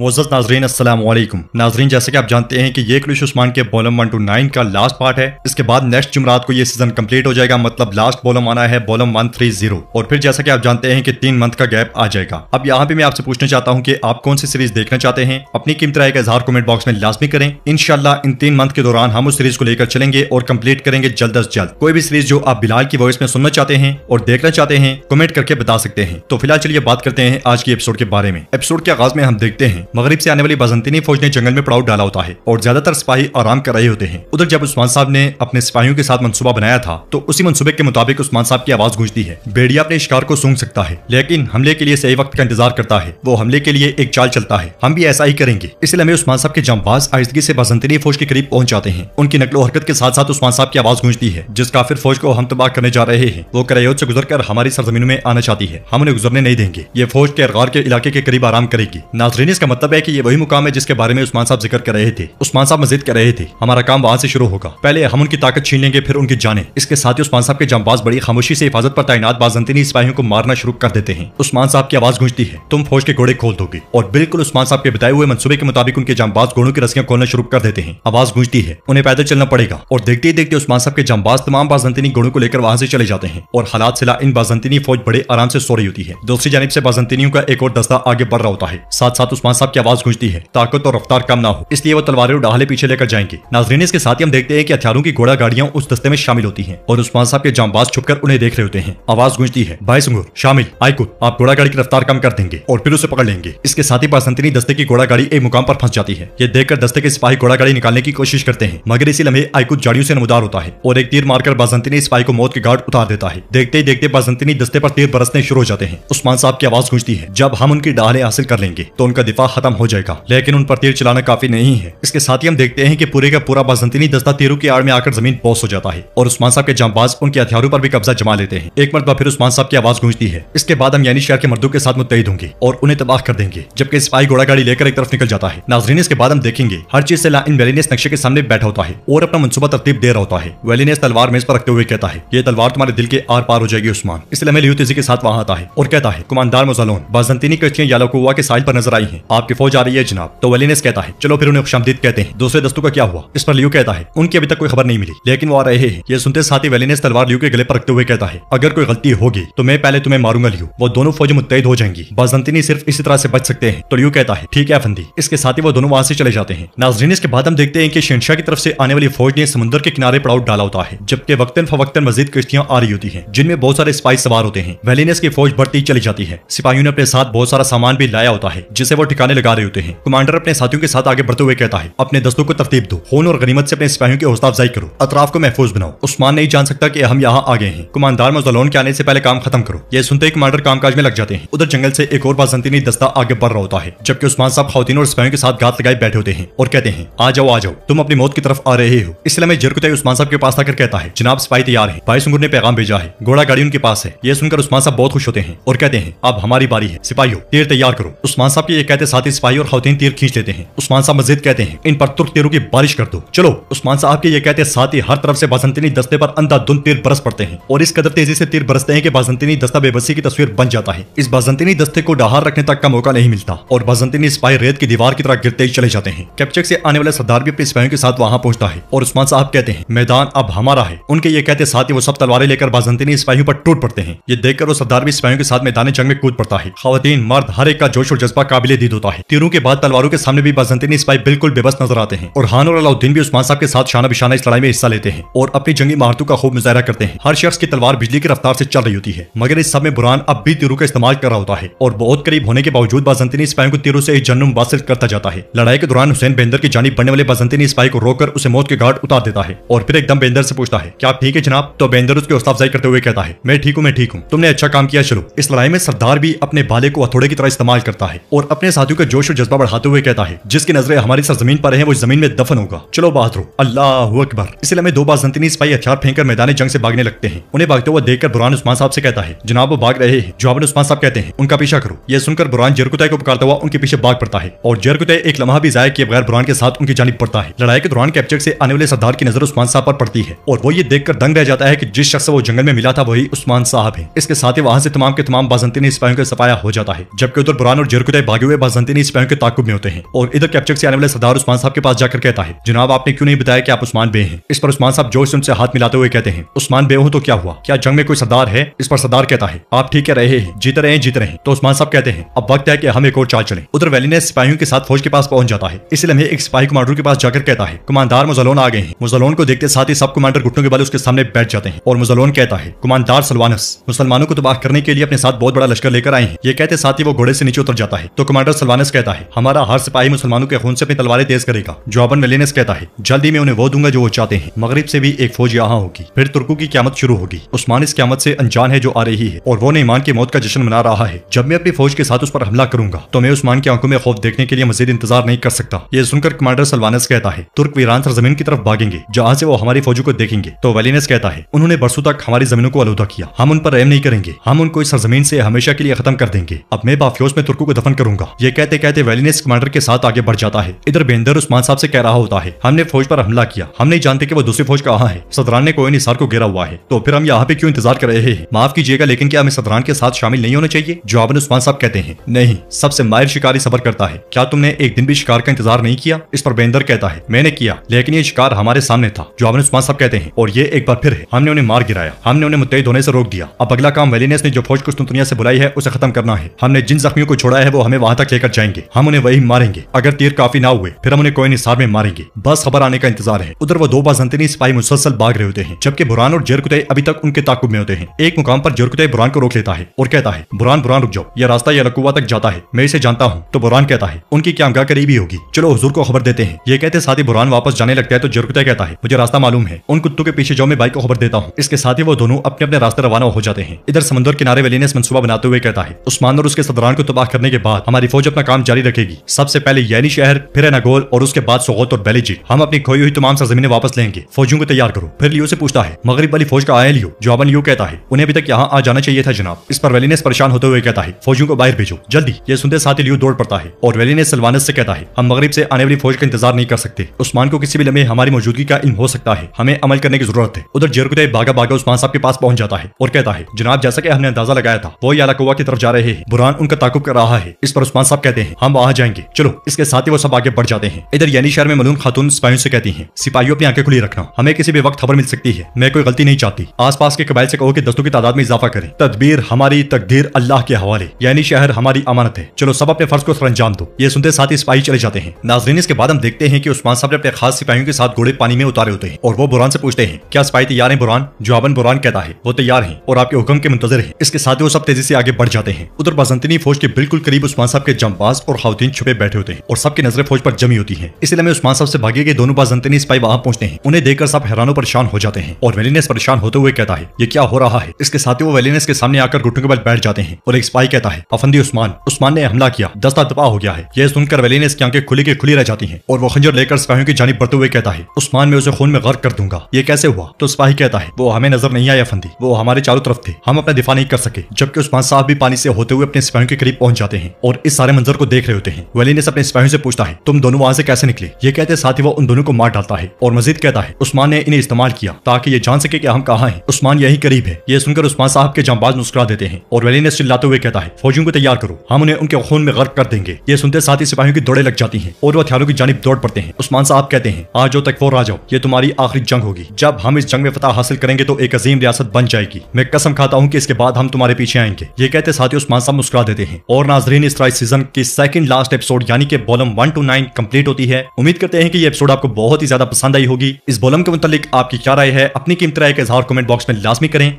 मोअज़्ज़ज़ नाज़रीन अस्सलाम वालेकुम। नाज़रीन, जैसे कि आप जानते हैं कि ये क्लैश उस्मान के वॉल्यूम 1 to 9 का लास्ट पार्ट है। इसके बाद नेक्स्ट जुमरात को ये सीजन कंप्लीट हो जाएगा, मतलब लास्ट वॉल्यूम आना है वॉल्यूम 130 और फिर जैसा कि आप जानते हैं कि 3 मंथ का गैप आ जाएगा। अब यहाँ पे मैं आपसे पूछना चाहता हूँ कि आप कौन सी सीरीज देखना चाहते हैं। अपनी कीमती राय का इज़हार कमेंट बॉक्स में लाजमी करें। इंशाल्लाह इन 3 मंथ के दौरान हम उस सीरीज को लेकर चलेंगे और कंप्लीट करेंगे जल्द अज जल्द। कोई भी सीरीज जो आप बिलाल की वॉइस में सुनना चाहते हैं और देखना चाहते हैं कमेंट करके बता सकते हैं। तो फिलहाल चलिए बात करते हैं आज की एपिसोड के बारे में। एपिसोड के आगाज में हम देखते हैं मगरिब से आने वाली बाज़ंतीनी फौज ने जंगल में पड़ाव डाला होता है और ज्यादातर सिपाही आराम कर रहे होते हैं। उधर जब उस्मान साहब ने अपने सिपाहियों के साथ मंसूबा बनाया था तो उसी मंसूबे के मुताबिक उस्मान साहब की आवाज गूंजती है। भेड़िया अपने शिकार को सूंघ सकता है लेकिन हमले के लिए सही वक्त का इंतजार करता है। वो हमले के लिए एक चाल चलता है। हम भी ऐसा ही करेंगे। इसलिए हमें उस्मान साहब के जांबाज आहिस्तगी से बाज़ंतीनी फौज के करीब पहुंच जाते हैं। उनकी नकलो हरकत के साथ साथ उस्मान साहब की आवाज गूंजती है जिस काफिर फौज को हम तबाह करने जा रहे हैं वो करायोत से गुजरकर हमारी सरजमीनों में आना चाहती है। हम उन्हें गुजरने नहीं देंगे। ये फौज के अरगार के इलाके के करीब आराम करेगी। नाज़रीन, इसका मतलब है कि ये वही मुकाम है जिसके बारे में उस्मान साहब जिक्र कर रहे थे। उस्मान साहब मजीद कर रहे थे हमारा काम वहां से शुरू होगा। पहले हम उनकी ताकत छीन लेंगे फिर उनकी जाने। इसके साथ ही उस्मान साहब के जांबाज बड़ी खामोशी से हिफाजत पर तैनात बाज़ंतीनी सिपाहियों को मारना शुरू कर देते हैं। उस्मान साहब की आवाज गूंजती है, तुम फौज के घोड़े खोल दोगे। और बिल्कुल उस्मान साहब के बताए हुए मंसूबे के मुताबिक उनके जांबाज घोड़ों की रस्सियां खोलना शुरू कर देते हैं। आवाज गूंजती है, उन्हें पैदल चलना पड़ेगा। और देखते ही देखते उस्मान साहब के जांबाज तमाम बाज़ंतीनी घोड़ों को लेकर वहां से चले जाते हैं और हालात सिला इन बाज़ंतीनी फौज बड़े आराम से सो रही होती है। दूसरी जानिब से बाज़ंतीनियों का एक और दस्ता आगे बढ़ रहा होता है। साथ साथ उस्मान साहब की आवाज गूंजती है, ताकत और रफ्तार कम ना हो, इसलिए वो तलवारें उड़ाले पीछे लेकर जाएंगे। नाज़रीन, इसके साथ ही हम देखते हैं कि हथियारों की घोड़ा गाड़ियां उस दस्ते में शामिल होती हैं और उस्मान साहब के जांबाज छुपकर उन्हें देख रहे होते हैं। आवाज गूंजती है, भाई सुंगुर शामिल आइकुल, आप घोड़ा गाड़ी की रफ्तार कम कर देंगे और फिर उसे पकड़ लेंगे। इसके साथ ही बाज़ंतीनी दस्ते की घोड़ा गाड़ी एक मुकाम पर फंस जाती है। ये देखकर दस्ते के सिपाही घोड़ा गाड़ी निकालने की कोशिश करते हैं मगर इसी लम्हे आइकुल जाड़ियों से नमदार होता है और एक तीर मारकर बाज़ंतीनी सिपाही को मौत के घाट उतार देता है। देखते ही देखते बाज़ंतीनी दस्ते पर तीर बरसने शुरू हो जाते हैं। उस्मान साहब की आवाज गूंजती है, जब हम उनकी डाले हासिल कर लेंगे तो उनका दिफा खत्म हो जाएगा। लेकिन उन पर तीर चलाना काफी नहीं है। इसके साथ ही हम देखते हैं कि पूरे का पूरा बाज़ंतीनी दस्ता तीरों की आड़ में आकर जमीन पोस हो जाता है और उस्मान साहब के जांबाज उनके हथियारों पर भी कब्जा जमा लेते हैं। एक मरतबा फिर उस्मान साहब की आवाज गूंजती है, इसके बाद हम यानी शहर के मर्दों के साथ मुत्तहिद होंगे और उन्हें तबाह कर देंगे। जबकि सिपाही घोड़ा गाड़ी लेकर एक तरफ निकल जाता है। नाज़रीन, इसके बाद हम देखेंगे हर चीज से इन वेलिनेस नक्शे के सामने बैठा होता है और अपना मंसूबा तरतीब दे रहा होता है। वेलिनेस तलवार मेज पर रखते हुए कहता है, ये तलवार तुम्हारे दिल के आर पार हो जाएगी उस्मान। इसलिए हमें लियो तेजी के साथ वहां आता है और कहता है, कमांडर मुज़लोन, बाज़ंतीनी कश्तियां यालाकुवा के साहिल पर नजर आई हैं, आपकी फौज आ रही है जनाब। तो वेलिनेस कहता है, चलो फिर उन्हें खुशामदीद कहते हैं। दूसरे दस्तों का क्या हुआ? इस पर लियो कहता है, उनकी अभी तक कोई खबर नहीं मिली लेकिन वो आ रहे हैं। ये सुनते साथ ही वेलिनेस तलवार लियो के गले पर रखते हुए कहता है, अगर कोई गलती होगी तो मैं पहले तुम्हें मारूंगा लियो। वो दोनों फौजें मुत्तहिद हो जाएंगी। बाज़ंतीनी सिर्फ इसी तरह से बच सकते हैं। तो लियो कहता है, ठीक है फंदी। इसके साथ ही वो दोनों वहां से चले जाते हैं। नाज़रीन, इसके बाद हम देखते हैं कि शहंशाह की तरफ से आने वाली फौज ने समुद्र के किनारे पड़ाव डाला होता है जबकि वक्तन फवक्तन मजीद कश्तियां आ रही होती हैं जिनमें बहुत सारे सिपाही सवार होते हैं। वेलिनेस की फौज बढ़ती चली जाती है। सिपाहियों ने अपने साथ बहुत सारा सामान भी लाया होता है जिसे वो ठिकाने लगा रहे होते हैं। कमांडर अपने साथियों के साथ आगे बढ़ते हुए कहता है, अपने दस्तों को तरतीब दो, खून और गनीमत से अपने सिपाहियों की हौसला अफजाई करो, अतराफ को महफूज बनाओ। उस्मान नहीं जान सकता कि हम यहाँ आ गए हैं। कमांडर मुज़लोन के आने से पहले काम खत्म करो। ये सुनते ही कमांडर कामकाज में लग जाते हैं। उधर जंगल से एक और बाज़ंतीनी दस्ता आगे बढ़ रहा होता है जबकि उस्मान साहब खवातीन और सिपाहियों के साथ घात लगाए बैठे होते हैं और कहते हैं, आ जाओ तुम अपनी मौत की तरफ आ रहे हो। इसलिए मैं जरकुतई उस्मान साहब के पास आकर कहता है, जनाब सिपाही तैयार है, भाई सुंगुर ने पैगाम भेजा है, घोड़ा गाड़ी उनके पास है। ये सुनकर उस्मान साहब बहुत खुश होते हैं और कहते हैं, अब हमारी बारी है, सिपाहियों तीर तैयार करो। उस्मान साहब के ये कहते साथ ही सिपाही और खवातीन तीर खींच लेते हैं। उस्मान साहब मजीद कहते हैं, इन पर तुर्क तीरों की बारिश कर दो। चलो। उस्मान साहब के ये कहते साथ ही हर तरफ से बाज़ंतीनी दस्ते पर अंधाधुंध तीर बरस पड़ते हैं और इस कदर तेजी से तीर बरसते हैं कि बाज़ंतीनी दस्ता बेबसी की तस्वीर बन जाता है। इस बाज़ंतीनी दस्ते को डहार रखने तक का मौका नहीं मिलता और बाज़ंतीनी सिपाही रेत की दीवार की तरह गिरते ही चले जाते हैं। कैप्चक से आने वाले सरदार भी अपने सिपाहियों के साथ वहां पहुंचता है और उस्मान साहब कहते हैं, मैदान अब हमारा है। उनके ये कहते साथ ही वो सब तलवारें लेकर बाज़ंतीनी सिपाहियों पर टूट पड़ते हैं। ये देखकर वो सरदार भी सिपाहियों के साथ मैदान जंग में कूद पड़ता है। खवातीन मर्द हर एक का जोश और जज्बा काबिले दीद होता है। तीरों के बाद तलवारों के सामने भी बाज़ंतीनी सिपाही बिल्कुल बेबस नजर आते हैं और हान और अलाउद्दीन भी उस्मान साहब के साथ शाना बिशाना इस लड़ाई में हिस्सा लेते हैं और अपनी जंगी महारतों का खूब मुजाहरा करते हैं। हर शख्स की तलवार बिजली की रफ्तार से चल रही होती है मगर इस सब में बुरहान अब भी तीरों का इस्तेमाल कर रहा होता है और बहुत करीब होने के बावजूद बाज़ंतीनी सिपाहियों को तीरों से जन्म हासिल करता जाता है। लड़ाई के दौरान हुसैन बेंदर की जानिब बढ़ने वाले बाज़ंतीनी सिपाही को रोककर उसे मौत के घाट उतार देता है और फिर एकदम बेंदर से पूछता है, क्या आप ठीक है जनाब? तो बेंदर उसकी हौसला अफजाई करते हुए कहता है, मैं ठीक हूँ, तुमने अच्छा काम किया। चलो। इस लड़ाई में सरदार भी अपने भाले को हथौड़े की तरह इस्तेमाल करता है और अपने साथियों का जोश और जज्बा बढ़ाते हुए कहता है, जिसकी नजरें हमारी सरजमीन पर है वो जमीन में दफन होगा। चलो बहादुर, अल्लाहु अकबर। इसलिए हमें दो बाज़ंतीनी सिपाही हथियार फेंककर मैदान जंग से भागने लगते हैं। उन्हें भागते हुए देखकर बुरहान उस्मान साहब से कहता है, जनाब वो भाग रहे हैं। जवाब में उस्मान साहब कहते हैं, उनका पीछा करो। यह सुनकर बुरहान जरकुतई को पुकारता हुआ उनके पीछे भाग पड़ता है और जरकुतई एक लम्हा भी जाया किए बगैर बुरहान के साथ उनकी जानिब पड़ता है। लड़ाई के दौरान कैप्चर से आने वाले सरदार की नजर उस्मान साहब पर पड़ती है और वो ये देखकर दंग रह जाता है कि जिस शख्स से वो जंगल में मिला था वही उस्मान साहब है। इसके साथ ही वहां से तमाम के तमाम बाज़ंतीनी सिपाहियों का सफाया हो जाता है जबकि उधर बुरहान और जरकुतई भागे हुए बाज़ंतीनी बाज़ंतीनी सिपाहियों के ताकुब में होते हैं और इधर कैप्चर से आने वाले सरदार उस्मान साहब के पास जाकर कहता है, जनाब आपने क्यों नहीं बताया कि आप उस्मान बे हैं। इस पर उस्मान साहब जोश से उनसे हाथ मिलाते हुए कहते हैं, उस्मान बे हूं तो क्या हुआ, क्या जंग में कोई सरदार है। इस पर सरदार कहता है, आप ठीक कह रहे हैं, जीत रहे हैं। तो उस्मान साहब कहते हैं, अब वक्त है कि हम एक और चाल चलें। उधर वैली ने सिपाहियों के साथ फौज के पास पहुंच जाता है। इस लम्हे एक सिपाही कमांडर के पास जाकर कहता है, कमांडर मुजलोन आ गए हैं। मुजलोन को देखते साथ ही सब कमांडर घुटनों के बल उसके सामने बैठ जाते हैं और मुजलोन कहता है, कमांडर सलवानस मुसलमानों को तबाह करने के लिए अपने साथ बहुत बड़ा लश्कर लेकर आए हैं। ये कहते साथ ही वो घोड़े से नीचे उतर जाता है। तो कमांडर सलवानस कहता है, हमारा हर सिपाही मुसलमानों के खून से अपनी तलवारें तेज करेगा। जवाबन वेलिनेस कहता है, जल्दी मैं उन्हें वो दूंगा जो वो चाहते हैं। मगरिब से भी एक फौज यहाँ होगी, फिर तुर्कों की क़यामत शुरू होगी। उस्मान इस क़यामत से अनजान है जो आ रही है और वो ईमान की मौत का जश्न मना रहा है। जब मैं अपनी फौज के साथ उस पर हमला करूंगा तो मैं उस्मान की आंखों में खौफ देखने के लिए मजीद इंतजार नहीं कर सकता। ये सुनकर कमांडर सलवानस कहता है, तुर्क वीरान सरजमीन की तरफ भागेंगे जहाँ से वो हमारी फौजों को देखेंगे। तो वेलिनेस कहता है, उन्होंने बरसों तक हमारी जमीनों को आलूदा किया, हम उन पर रहम नहीं करेंगे, हम उनको इस सरजमीन से हमेशा के लिए खत्म कर देंगे। अब मैं बाफियोस में तुर्कों को दफन करूंगा। ये कहते कहते वेलिनेस कमांडर के साथ आगे बढ़ जाता है। इधर बेंदर उस्मान साहब से कह रहा होता है, हमने फौज पर हमला किया, हम नहीं जानते कि वो दूसरी फौज कहाँ है। सदरान ने कोई निसार को घेरा हुआ है, तो फिर हम यहाँ पे क्यों इंतजार कर रहे हैं। माफ कीजिएगा, लेकिन क्या हमें सदरान के साथ शामिल नहीं होना चाहिए। जवाबन उस्मान साहब कहते हैं, नहीं, सबसे माहिर शिकारी सबर करता है, क्या तुमने एक दिन भी शिकार का इंतजार नहीं किया। इस पर बेंदर कहता है, मैंने किया, लेकिन ये शिकार हमारे सामने था। जवाबन उस्मान साहब कहते हैं, और ये एक बार फिर है, हमने उन्हें मार गिराया, हमने उन्हें मुत्तहिद होने से रोक दिया। अब अगला काम वेलिनेस ने जो फौज कुस्तुनतनिया से बुलाई है उसे खत्म करना है। हमने जिन जख्मियों को छोड़ा है वो हमें वहां तक लेकर जाएंगे, हम उन्हें वही मारेंगे। अगर तीर काफी ना हुए फिर हम उन्हें कोई निसार में मारेंगे। बस खबर आने का इंतजार है। उधर वो दो बाज़ंतीनी सिपाही मुसलसल भाग रहे होते हैं, जबकि बुरान और जेरकुतई अभी तक उनके ताकुब में होते हैं। एक मुकाम पर जेरकुतई बुरान को रोक लेता है और कहता है, बुरान रुक जाओ, यह रास्ता यलकुवा तक जाता है, मैं इसे जानता हूँ। तो बुरान कहता है, उनकी क़यामगाह करीबी होगी, चलो हुजूर को खबर देते हैं। ये कहते साथ ही बुरान वापस जाने लगता है। तो जेरकुतई कहता है, मुझे रास्ता मालूम है, उन कुत्तों के पीछे जाओ, मैं भाई को खबर देता हूँ। इसके साथ ही वो दोनों अपने अपने रास्ते रवाना हो जाते हैं। इधर समुद्र किनारे वेलिनेस मंसूबा बनाते हुए कहता है, उस्मान और उसके सदरान को तबाह करने के बाद हमारी फौज अपना काम जारी रखेगी। सबसे पहले यानी शहर, फिर नगोल और उसके बाद सोगत और बेलिजी। हम अपनी खोई हुई तमाम सरजमीनें वापस लेंगे। फौजियों को तैयार करो। फिर लियो से पूछता है, मगरिब वाली फौज का आया लियो। जवाबन लियो कहता है, उन्हें अभी तक यहाँ आ जाना चाहिए था जनाब। इस पर वेलिनेस परेशान होते हुए कहता है, फौजियों को बाहर भेजो जल्दी। ये सुनते साथ ही लियो दौड़ पड़ता है और वेलिनेस सलवानस से कहता है, हम मगरिब से आने वाली फौज का इंतजार नहीं कर सकते। उस्मान को किसी भी लम्हे हमारी मौजूदगी का इल्म हो सकता है, हमें अमल करने की जरूरत है। उधर जेरकुतई भागा भागा उस्मान साहब के पास पहुंच जाता है और कहता है, जनाब जैसा कि हमने अंदाजा लगाया था वो यालाकुवा की तरफ जा रहे हैं, बुरान उनका ताकुब कर रहा है। इस पर उस्मान साहब कहते हैं, हम वहां जाएंगे, चलो। इसके साथ ही वो सब आगे बढ़ जाते हैं। इधर यानी शहर में मलून खातून सिपाहियों से कहती हैं, सिपाहियों अपनी आंखें खुली रखना, हमें किसी भी वक्त खबर मिल सकती है, मैं कोई गलती नहीं चाहती। आसपास के कबाइल से कहो कि दस्तों की तादाद में इजाफा करें। तदबीर हमारी, तकदीर अल्लाह के हवाले, यानी शहर हमारी अमानत है, चलो सब अपने फर्ज को सरअंजाम दो। ये सुनते साथ ही सिपाही चले जाते हैं। नाज़रीन, इसके बाद हम देखते हैं कि उस्मान साहब ने अपने खास सिपाहियों के साथ घोड़े पानी में उतारे होते हैं और वो बुरान से पूछते हैं, क्या सिपाही तैयार हैं बुरान। जवाबन बुरान कहता है, वो तैयार हैं और आपके हुक्म के मुंतजर हैं। इसके साथ ही वो सब तेजी से आगे बढ़ जाते हैं। उधर बाज़ंतीनी फौज के बिल्कुल करीब उस्मान साहब के जंबाज और खातून छुपे बैठे होते हैं और सबकी नजरें फौज पर जमी होती हैं। इसलिए में उस्मान साहब से भागे के दोनों बाज़ंतीनी सिपाही वहां पहुंचते हैं। उन्हें देखकर सब हैरानो परेशान हो जाते हैं और वेलिनेस परेशान होते हुए कहता है, ये क्या हो रहा है। इसके साथ ही वो वेलिनेस के सामने आकर घुटनों के बल बैठ जाते हैं और एक सिपाही कहता है, अफंदी उस्मान ने हमला किया, दस्ता दबा हो गया है। यह सुनकर वेलिनेस की आंखें खुली के खुली रह जाती हैं और वो खंजर लेकर सिपाहियों की जानिब बढ़ते हुए कहता है, उस्मान मैं उसे खून में गर्क कर दूंगा। ये कैसे हुआ। तो सिपाही कहता है, वो हमें नजर नहीं आया अफंदी, वो हमारे चारों तरफ थे, हम अपना दिफा नहीं कर सके। जबकि उस्मान साहब भी पानी से होते हुए अपने सिपाहियों के करीब पहुंच जाते हैं और इस सारे मंजर को देख रहे होते हैं। वेलिनेस अपने सिपाहियों से पूछता है, तुम दोनों वहां से कैसे निकले। ये कहते साथ ही वो उन दोनों को मार डालता है और मजीद कहता है, उस्मान ने इन्हें इस्तेमाल किया ताकि ये जान सके कि हम कहाँ हैं, उस्मान यही करीब है। ये सुनकर उस्मान साहब के जांबाज मुस्कुरा देते हैं और वेलिनेस चिल्लाते हुए कहता है, फौजियों को तैयार करो, हम उन्हें उनके खून में गर्क कर देंगे। ये सुनते साथ ही सिपाहियों की दौड़े लग जाती हैं और वो हथियारों की जानिब दौड़ पड़ते हैं। उस्मान साहब कहते हैं, आज जो तक वो आ जाओ, ये तुम्हारी आखिरी जंग होगी। जब हम इस जंग में फतह हासिल करेंगे तो एक अजीम रियासत बन जाएगी। मैं कसम खाता हूँ कि इसके बाद हम तुम्हारे पीछे आएंगे। ये कहते साथ ही उस्मान साहब मुस्कुरा देते हैं। और नाजरीन, इस तरह इस सीजन की सेकंड लास्ट एपिसोड यानी कि वॉल्यूम 1 to 9 कंप्लीट होती है। उम्मीद करते हैं कि ये एपिसोड आपको बहुत ही ज्यादा पसंद आई होगी। इस वॉल्यूम के मुतालिक आपकी क्या राय है, अपनी कीमती राय का इजहार कमेंट बॉक्स में लाजमी करें।